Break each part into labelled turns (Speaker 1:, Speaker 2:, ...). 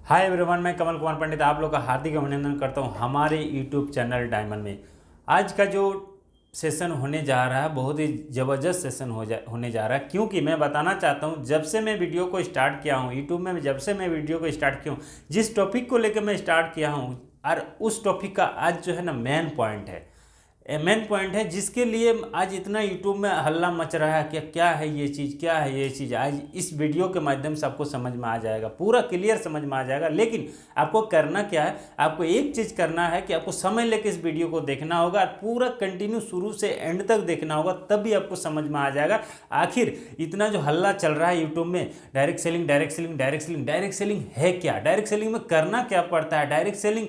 Speaker 1: Hi everyone, मैं कमल कुमार पंडित आप लोग का हार्दिक अभिनंदन करता हूं हमारे यूट्यूब चैनल डायमंड में। आज का जो सेशन होने जा रहा है बहुत ही ज़बरदस्त सेशन होने जा रहा है, क्योंकि मैं बताना चाहता हूं जब से मैं वीडियो को स्टार्ट किया हूं यूट्यूब में, जब से मैं वीडियो को स्टार्ट किया हूं, जिस टॉपिक को लेकर मैं स्टार्ट किया हूं और उस टॉपिक का आज जो है ना मेन पॉइंट है जिसके लिए आज इतना यूट्यूब में हल्ला मच रहा है कि क्या है ये चीज़। आज इस वीडियो के माध्यम से आपको समझ में आ जाएगा, पूरा क्लियर समझ में आ जाएगा। लेकिन आपको करना क्या है, आपको एक चीज़ करना है कि आपको समय लेकर इस वीडियो को देखना होगा और पूरा कंटिन्यू शुरू से एंड तक देखना होगा, तब भी आपको समझ में आ जाएगा आखिर इतना जो हल्ला चल रहा है यूट्यूब में डायरेक्ट सेलिंग है क्या, डायरेक्ट सेलिंग में करना क्या पड़ता है, डायरेक्ट सेलिंग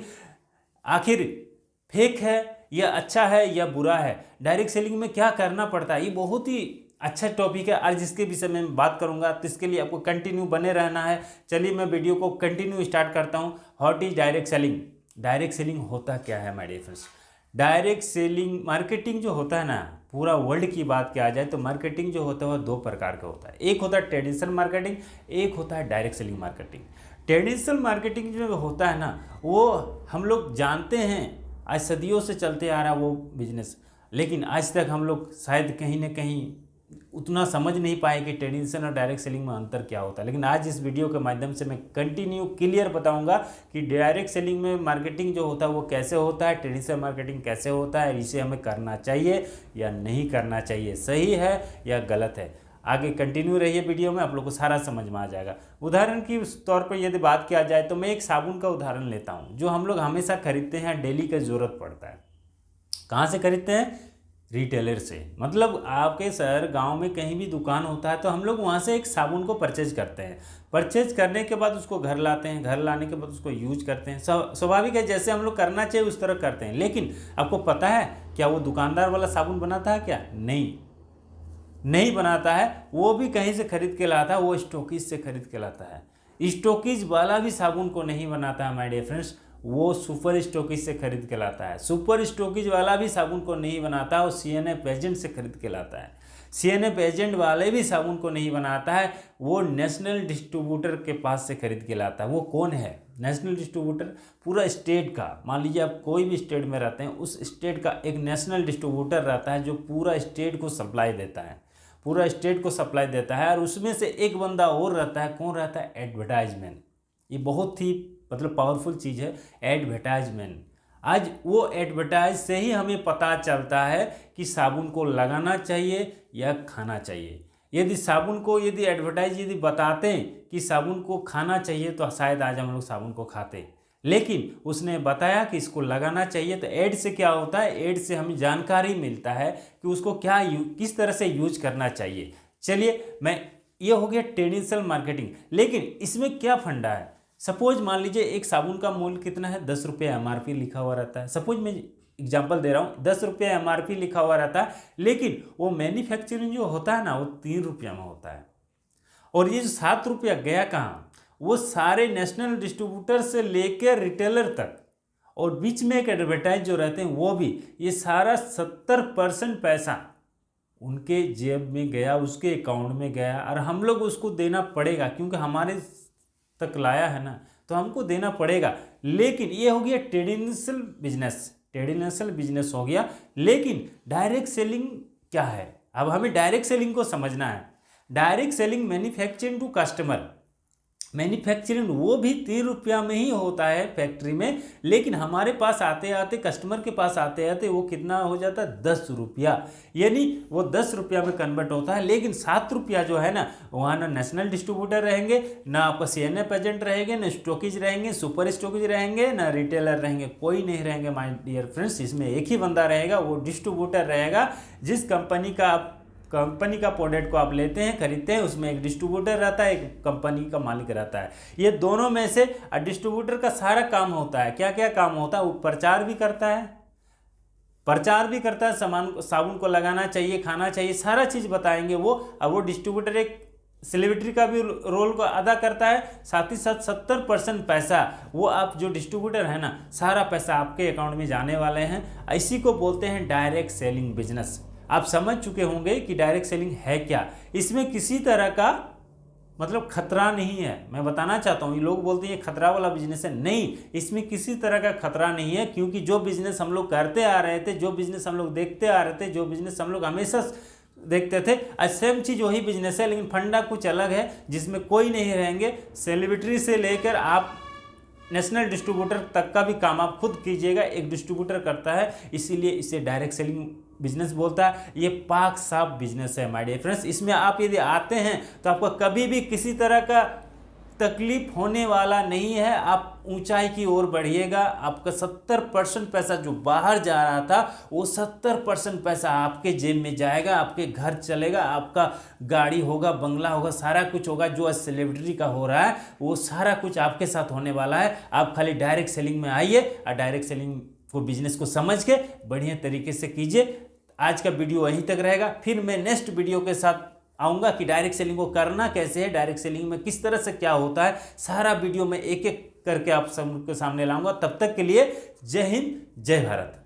Speaker 1: आखिर फेक है या अच्छा है या बुरा है, डायरेक्ट सेलिंग में क्या करना पड़ता है। ये बहुत ही अच्छा टॉपिक है आज जिसके विषय में मैं बात करूंगा, तो इसके लिए आपको कंटिन्यू बने रहना है। चलिए मैं वीडियो को कंटिन्यू स्टार्ट करता हूं। What is direct selling? Direct selling होता क्या है my dear friends? Direct selling marketing जो होता है ना, पूरा वर्ल्ड की बात किया जाए तो मार्केटिंग जो होता है वह दो प्रकार का होता है। एक होता है ट्रेडिशनल मार्केटिंग, एक होता है direct selling marketing. Traditional marketing जो होता है ना वो हम लोग जानते हैं, आज सदियों से चलते आ रहा वो बिजनेस, लेकिन आज तक हम लोग शायद कहीं ना कहीं उतना समझ नहीं पाए कि ट्रेडिशनल और डायरेक्ट सेलिंग में अंतर क्या होता है। लेकिन आज इस वीडियो के माध्यम से मैं कंटिन्यू क्लियर बताऊंगा कि डायरेक्ट सेलिंग में मार्केटिंग जो होता है वो कैसे होता है, ट्रेडिशनल मार्केटिंग कैसे होता है, इसे हमें करना चाहिए या नहीं करना चाहिए, सही है या गलत है। आगे कंटिन्यू रहिए वीडियो में, आप लोग को सारा समझ में आ जाएगा। उदाहरण के तौर पर यदि बात किया जाए तो मैं एक साबुन का उदाहरण लेता हूं जो हम लोग हमेशा खरीदते हैं, डेली का ज़रूरत पड़ता है। कहाँ से खरीदते हैं? रिटेलर से। मतलब आपके शहर गांव में कहीं भी दुकान होता है तो हम लोग वहाँ से एक साबुन को परचेज करते हैं। परचेज करने के बाद उसको घर लाते हैं, घर लाने के बाद उसको यूज करते हैं। स्वाभाविक है, जैसे हम लोग करना चाहिए उस तरह करते हैं। लेकिन आपको पता है क्या वो दुकानदार वाला साबुन बनाता है क्या? नहीं बनाता है। वो भी कहीं से खरीद के लाता है, वो स्टॉकीज से खरीद के लाता है। स्टॉकीज वाला भी साबुन को नहीं बनाता है माय डियर फ्रेंड्स, वो सुपर स्टॉकीज से खरीद के लाता है। सुपर स्टॉकीज वाला भी साबुन को नहीं बनाता, वो सीएनएफ एजेंट से खरीद के लाता है। सीएनएफ एजेंट वाले भी साबुन को नहीं बनाता है, वो नेशनल डिस्ट्रीब्यूटर के पास से खरीद के लाता है। वो कौन है नेशनल डिस्ट्रीब्यूटर? पूरा स्टेट का, मान लीजिए आप कोई भी स्टेट में रहते हैं, उस स्टेट का एक नेशनल डिस्ट्रीब्यूटर रहता है जो पूरा स्टेट को सप्लाई देता है, पूरा स्टेट को सप्लाई देता है। और उसमें से एक बंदा और रहता है, कौन रहता है? एडवर्टाइजमेंट। ये बहुत ही मतलब पावरफुल चीज़ है एडवर्टाइजमेंट। आज वो एडवर्टाइज से ही हमें पता चलता है कि साबुन को लगाना चाहिए या खाना चाहिए। यदि साबुन को यदि एडवर्टाइज यदि बताते कि साबुन को खाना चाहिए तो शायद आज हम लोग साबुन को खाते, लेकिन उसने बताया कि इसको लगाना चाहिए। तो ऐड से क्या होता है? ऐड से हमें जानकारी मिलता है कि उसको किस तरह से यूज करना चाहिए। चलिए ये हो गया ट्रेडिशनल मार्केटिंग। लेकिन इसमें क्या फंडा है? सपोज मान लीजिए एक साबुन का मूल्य कितना है? 10 रुपये MRP लिखा हुआ रहता है। सपोज मैं एग्जाम्पल दे रहा हूँ, 10 रुपये MRP लिखा हुआ रहता है, लेकिन वो मैन्युफैक्चरिंग जो होता है ना वो 3 रुपया में होता है। और ये जो 7 रुपया गया कहाँ? वो सारे नेशनल डिस्ट्रीब्यूटर से लेकर रिटेलर तक, और बीच में एक एडवर्टाइज जो रहते हैं वो भी, ये सारा 70% पैसा उनके जेब में गया, उसके अकाउंट में गया, और हम लोग उसको देना पड़ेगा क्योंकि हमारे तक लाया है ना, तो हमको देना पड़ेगा। लेकिन ये हो गया ट्रेडिशनल बिजनेस हो गया। लेकिन डायरेक्ट सेलिंग क्या है? अब हमें डायरेक्ट सेलिंग को समझना है। Direct selling manufacturing to customer, manufacturing वो भी 3 रुपया में ही होता है फैक्ट्री में, लेकिन हमारे पास आते आते, कस्टमर के पास आते आते वो कितना हो जाता है? 10 रुपया। यानी वो 10 रुपया में कन्वर्ट होता है। लेकिन 7 रुपया जो है ना, वहाँ ना नेशनल डिस्ट्रीब्यूटर रहेंगे, ना आपका सीएनएफ एजेंट रहेंगे, ना स्टॉकीज रहेंगे, सुपर स्टॉकीज रहेंगे, ना रिटेलर रहेंगे, कोई नहीं रहेंगे माय डियर फ्रेंड्स। इसमें एक ही बंदा रहेगा, वो डिस्ट्रीब्यूटर रहेगा। जिस कंपनी का प्रोडक्ट को आप लेते हैं, खरीदते हैं, उसमें एक डिस्ट्रीब्यूटर रहता है, एक कंपनी का मालिक रहता है। ये दोनों में से डिस्ट्रीब्यूटर का सारा काम होता है। क्या क्या काम होता है? वो प्रचार भी करता है, साबुन को लगाना चाहिए, खाना चाहिए, सारा चीज़ बताएंगे वो। अब वो डिस्ट्रीब्यूटर एक सेलिब्रिटी का भी रोल को अदा करता है। साथ ही साथ 70% पैसा वो आप जो डिस्ट्रीब्यूटर है ना, सारा पैसा आपके अकाउंट में जाने वाले हैं। इसी को बोलते हैं डायरेक्ट सेलिंग बिजनेस। आप समझ चुके होंगे कि डायरेक्ट सेलिंग है क्या। इसमें किसी तरह का मतलब खतरा नहीं है। मैं बताना चाहता हूँ, ये लोग बोलते हैं ये खतरा वाला बिजनेस है, नहीं, इसमें किसी तरह का खतरा नहीं है। क्योंकि जो बिजनेस हम लोग करते आ रहे थे, जो बिजनेस हम लोग देखते आ रहे थे, जो बिजनेस हम लोग हमेशा देखते थे, आज सेम चीज़ वही बिजनेस है, लेकिन फंडा कुछ अलग है, जिसमें कोई नहीं रहेंगे। सेलिब्रिटी से लेकर आप नेशनल डिस्ट्रीब्यूटर तक का भी काम आप खुद कीजिएगा, एक डिस्ट्रीब्यूटर करता है, इसीलिए इसे डायरेक्ट सेलिंग बिजनेस बोलता है। ये पाक साफ बिजनेस है माय डियर फ्रेंड्स। इसमें आप यदि आते हैं तो आपको कभी भी किसी तरह का तकलीफ होने वाला नहीं है। आप ऊंचाई की ओर बढ़िएगा। आपका 70% पैसा जो बाहर जा रहा था, वो 70% पैसा आपके जेब में जाएगा, आपके घर चलेगा, आपका गाड़ी होगा, बंगला होगा, सारा कुछ होगा। जो आज सेलिब्रिटी का हो रहा है वो सारा कुछ आपके साथ होने वाला है। आप खाली डायरेक्ट सेलिंग में आइए और डायरेक्ट सेलिंग को, बिजनेस को समझ के बढ़िया तरीके से कीजिए। आज का वीडियो यहीं तक रहेगा, फिर मैं नेक्स्ट वीडियो के साथ आऊँगा कि डायरेक्ट सेलिंग को करना कैसे है, डायरेक्ट सेलिंग में किस तरह से क्या होता है, सारा वीडियो में एक एक करके आप सबके सामने लाऊंगा। तब तक के लिए जय हिंद, जय भारत।